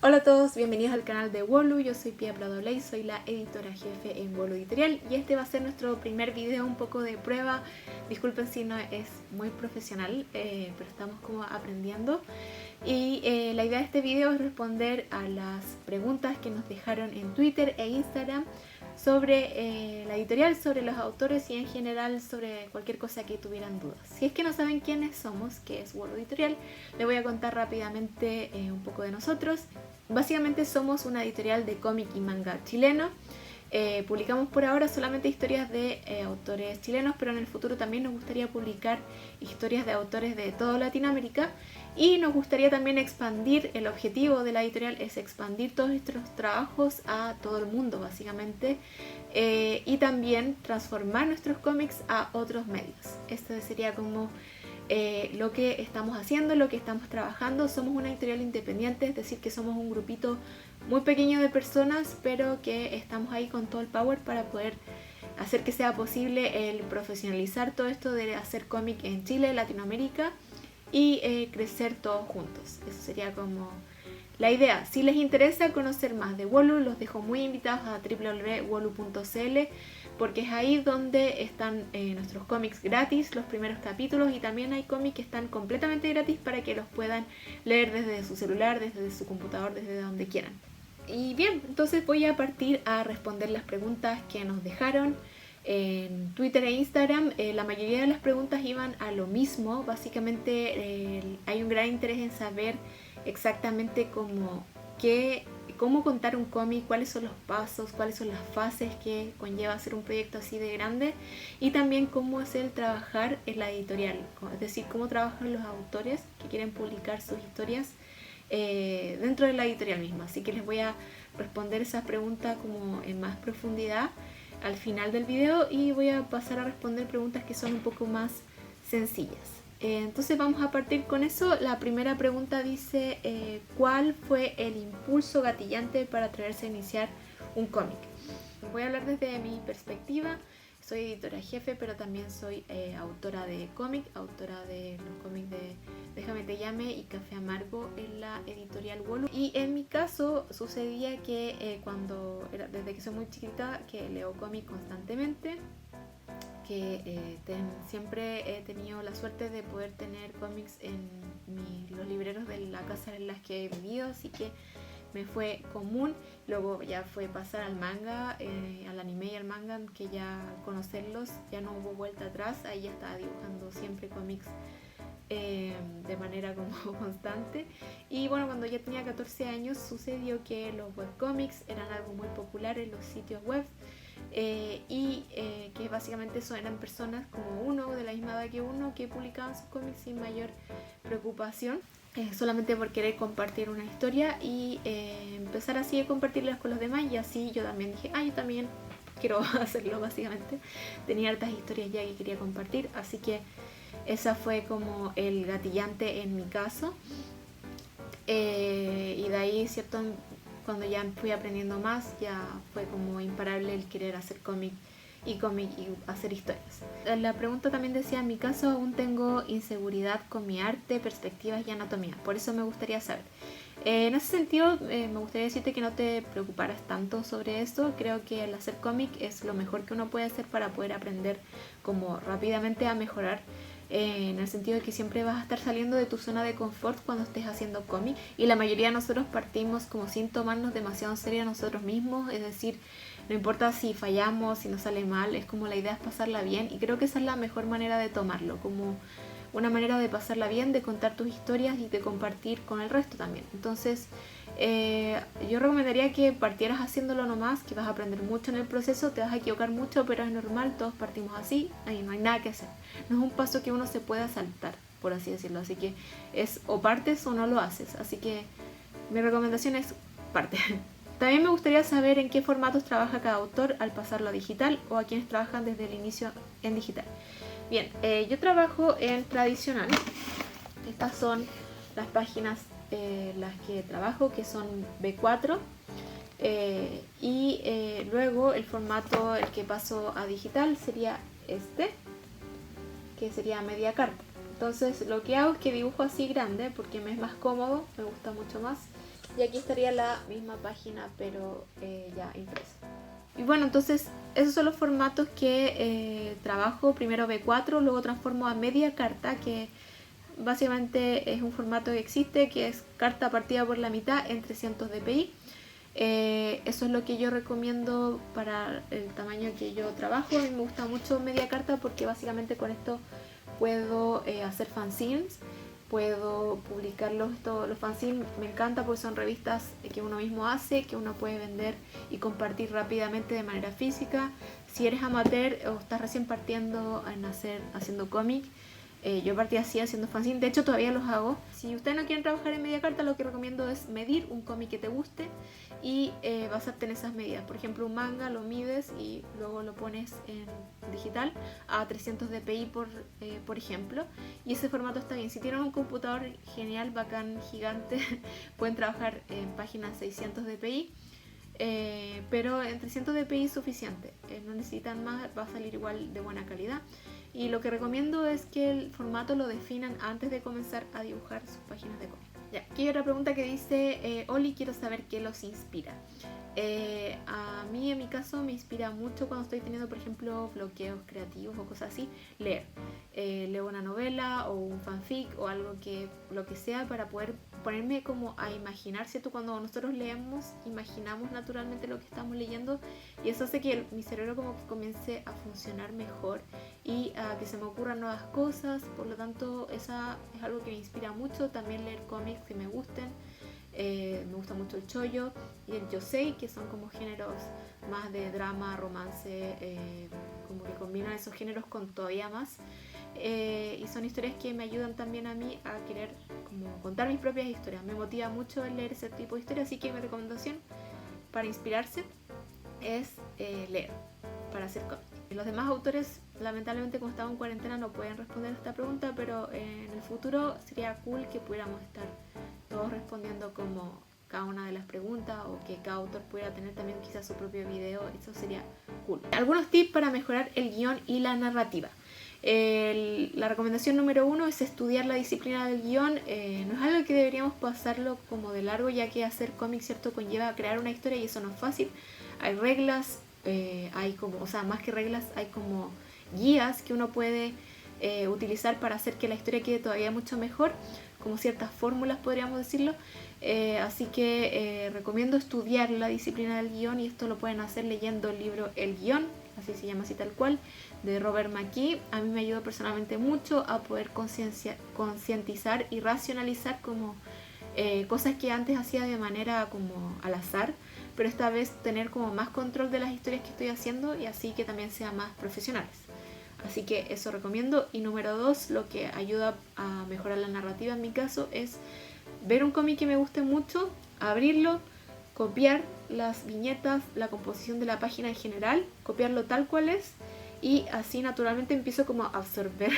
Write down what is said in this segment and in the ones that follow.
Hola a todos, bienvenidos al canal de Wolu. Yo soy Pia Prado Ley, soy la editora jefe en Wolu Editorial y este va a ser nuestro primer video un poco de prueba. Disculpen si no es muy profesional, pero estamos como aprendiendo. Y la idea de este video es responder a las preguntas que nos dejaron en Twitter e Instagram sobre la editorial, sobre los autores y en general sobre cualquier cosa que tuvieran dudas. Si es que no saben quiénes somos, qué es Wolu Editorial, les voy a contar rápidamente un poco de nosotros. Básicamente somos una editorial de cómic y manga chileno. Publicamos por ahora solamente historias de autores chilenos, pero en el futuro también nos gustaría publicar historias de autores de toda Latinoamérica y nos gustaría también expandir, el objetivo de la editorial es expandir todos nuestros trabajos a todo el mundo básicamente, y también transformar nuestros cómics a otros medios. Esto sería como lo que estamos haciendo, lo que estamos trabajando. Somos una editorial independiente, es decir que somos un grupito muy pequeño de personas, pero que estamos ahí con todo el power para poder hacer que sea posible el profesionalizar todo esto de hacer cómic en Chile, Latinoamérica y crecer todos juntos. Eso sería como la idea. Si les interesa conocer más de Wolu, los dejo muy invitados a www.wolu.cl porque es ahí donde están nuestros cómics gratis, los primeros capítulos, y también hay cómics que están completamente gratis para que los puedan leer desde su celular, desde su computador, desde donde quieran. Y bien, entonces voy a partir a responder las preguntas que nos dejaron en Twitter e Instagram. La mayoría de las preguntas iban a lo mismo. Básicamente hay un gran interés en saber exactamente cómo contar un cómic, cuáles son los pasos, cuáles son las fases que conlleva hacer un proyecto así de grande, y también cómo es el trabajar en la editorial, es decir, cómo trabajan los autores que quieren publicar sus historias dentro de la editorial misma. Así que les voy a responder esas preguntas como en más profundidad al final del video y voy a pasar a responder preguntas que son un poco más sencillas. Entonces vamos a partir con eso. La primera pregunta dice ¿cuál fue el impulso gatillante para atreverse a iniciar un cómic? Voy a hablar desde mi perspectiva. Soy editora jefe, pero también soy autora de cómic, autora de los cómics de Déjame Te Llame y Café Amargo en la editorial Wolu. Y en mi caso sucedía que desde que soy muy chiquita, que leo cómic constantemente, que siempre he tenido la suerte de poder tener cómics en los libreros de la casa en las que he vivido, así que me fue común. Luego ya fue pasar al manga, al anime y al manga, que ya conocerlos ya no hubo vuelta atrás. Ahí ya estaba dibujando siempre cómics de manera como constante. Y bueno, cuando ya tenía 14 años sucedió que los webcomics eran algo muy popular en los sitios web, que básicamente eran personas como uno, de la misma edad que uno, que publicaban sus cómics sin mayor preocupación, solamente por querer compartir una historia y empezar así a compartirlas con los demás. Y así yo también dije, yo también quiero hacerlo. Básicamente tenía hartas historias ya que quería compartir, así que esa fue como el gatillante en mi caso. Y de ahí, cierto, cuando ya fui aprendiendo más, ya fue como imparable el querer hacer cómic y hacer historias. La pregunta también decía, en mi caso aún tengo inseguridad con mi arte, perspectivas y anatomía, por eso me gustaría saber. En ese sentido, me gustaría decirte que no te preocuparas tanto sobre eso. Creo que el hacer cómic es lo mejor que uno puede hacer para poder aprender como rápidamente a mejorar, en el sentido de que siempre vas a estar saliendo de tu zona de confort cuando estés haciendo cómic, y la mayoría de nosotros partimos como sin tomarnos demasiado en serio a nosotros mismos, es decir, no importa si fallamos, si nos sale mal, es como la idea es pasarla bien, y creo que esa es la mejor manera de tomarlo, como una manera de pasarla bien, de contar tus historias y de compartir con el resto también. Entonces yo recomendaría que partieras haciéndolo nomás, que vas a aprender mucho en el proceso, te vas a equivocar mucho, pero es normal, todos partimos así, ahí no hay nada que hacer, no es un paso que uno se pueda saltar, por así decirlo, así que es o partes o no lo haces, así que mi recomendación es parte. También me gustaría saber en qué formatos trabaja cada autor al pasarlo a digital, o a quienes trabajan desde el inicio en digital. Bien, yo trabajo en tradicional. Estas son las páginas las que trabajo, que son B4, luego el formato el que paso a digital sería este, que sería media carta. Entonces lo que hago es que dibujo así grande porque me es más cómodo, me gusta mucho más. Y aquí estaría la misma página, pero ya impresa. Y bueno, entonces esos son los formatos que trabajo. Primero B4, luego transformo a media carta, que básicamente es un formato que existe, que es carta partida por la mitad en 300 dpi. Eso es lo que yo recomiendo para el tamaño que yo trabajo. A mí me gusta mucho media carta porque básicamente con esto puedo hacer fanzines, puedo publicarlos. Los fanzines me encanta porque son revistas que uno mismo hace, que uno puede vender y compartir rápidamente de manera física. Si eres amateur o estás recién partiendo haciendo cómic, yo partí así haciendo fanzine, de hecho todavía los hago. Si ustedes no quieren trabajar en media carta, lo que recomiendo es medir un cómic que te guste y basarte en esas medidas. Por ejemplo, un manga lo mides y luego lo pones en digital a 300 dpi por ejemplo, y ese formato está bien. Si tienen un computador genial, bacán, gigante, pueden trabajar en páginas 600 dpi. Pero en 300 dpi es suficiente, no necesitan más, va a salir igual de buena calidad. Y lo que recomiendo es que el formato lo definan antes de comenzar a dibujar sus páginas de cómic. Ya, aquí hay otra pregunta que dice, Oli, quiero saber qué los inspira. A mí, en mi caso, me inspira mucho cuando estoy teniendo, por ejemplo, bloqueos creativos o cosas así, leer. Leo una novela o un fanfic o algo lo que sea, para poder ponerme como a imaginar, ¿cierto? Cuando nosotros leemos, imaginamos naturalmente lo que estamos leyendo, y eso hace que mi cerebro como que comience a funcionar mejor y a que se me ocurran nuevas cosas. Por lo tanto, esa es algo que me inspira mucho. También leer cómics que me gusten. Me gusta mucho el shoujo y el yosei, que son como géneros más de drama, romance, como que combinan esos géneros con todavía más. Y son historias que me ayudan también a mí a querer como contar mis propias historias. Me motiva mucho el leer ese tipo de historias, así que mi recomendación para inspirarse es leer para hacer cómics. Los demás autores, lamentablemente, como estamos en cuarentena, no pueden responder esta pregunta, pero en el futuro sería cool que pudiéramos estar todos respondiendo como cada una de las preguntas, o que cada autor pudiera tener también quizás su propio video. Eso sería cool. Algunos tips para mejorar el guión y la narrativa. La recomendación número 1 es estudiar la disciplina del guión. No es algo que deberíamos pasarlo como de largo, ya que hacer cómics, cierto, conlleva crear una historia y eso no es fácil. Hay reglas, hay como, o sea, más que reglas, hay como guías que uno puede utilizar para hacer que la historia quede todavía mucho mejor, como ciertas fórmulas, podríamos decirlo. Así que recomiendo estudiar la disciplina del guión, y esto lo pueden hacer leyendo el libro El Guión, así se llama, así tal cual, de Robert McKee. A mí me ayudó personalmente mucho a poder concientizar y racionalizar como cosas que antes hacía de manera como al azar, pero esta vez tener como más control de las historias que estoy haciendo, y así que también sean más profesionales. Así que eso recomiendo. Y número 2, lo que ayuda a mejorar la narrativa en mi caso es ver un cómic que me guste mucho, abrirlo, copiar las viñetas, la composición de la página en general, copiarlo tal cual es, y así naturalmente empiezo como a absorber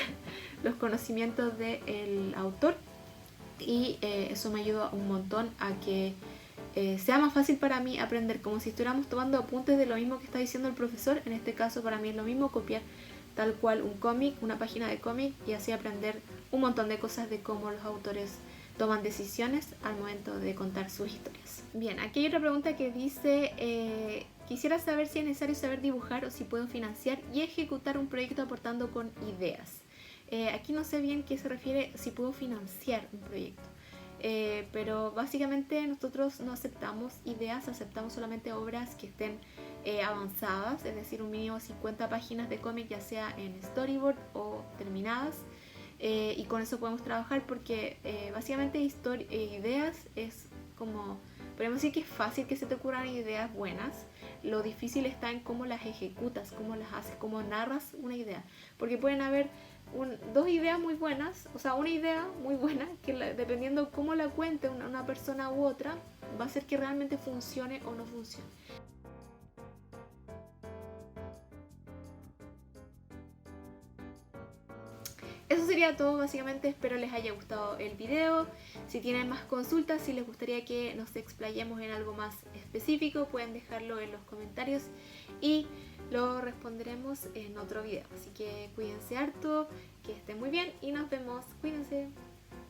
los conocimientos del autor, y eso me ayuda un montón a que sea más fácil para mí aprender, como si estuviéramos tomando apuntes de lo mismo que está diciendo el profesor. En este caso para mí es lo mismo copiar tal cual un cómic, una página de cómic, y así aprender un montón de cosas de cómo los autores toman decisiones al momento de contar sus historias. Bien, aquí hay otra pregunta que dice, quisiera saber si es necesario saber dibujar o si puedo financiar y ejecutar un proyecto aportando con ideas. Aquí no sé bien qué se refiere si puedo financiar un proyecto. Pero básicamente nosotros no aceptamos ideas, aceptamos solamente obras que estén avanzadas, es decir, un mínimo 50 páginas de cómic, ya sea en storyboard o terminadas, y con eso podemos trabajar, porque básicamente ideas es como, podemos decir que es fácil que se te ocurran ideas buenas. Lo difícil está en cómo las ejecutas, cómo las haces, cómo narras una idea, porque pueden haber dos ideas muy buenas, o sea, una idea muy buena que dependiendo cómo la cuente una persona u otra, va a hacer que realmente funcione o no funcione. Eso sería todo básicamente, espero les haya gustado el video. Si tienen más consultas, si les gustaría que nos explayemos en algo más específico, pueden dejarlo en los comentarios y lo responderemos en otro video. Así que cuídense harto, que estén muy bien y nos vemos. Cuídense.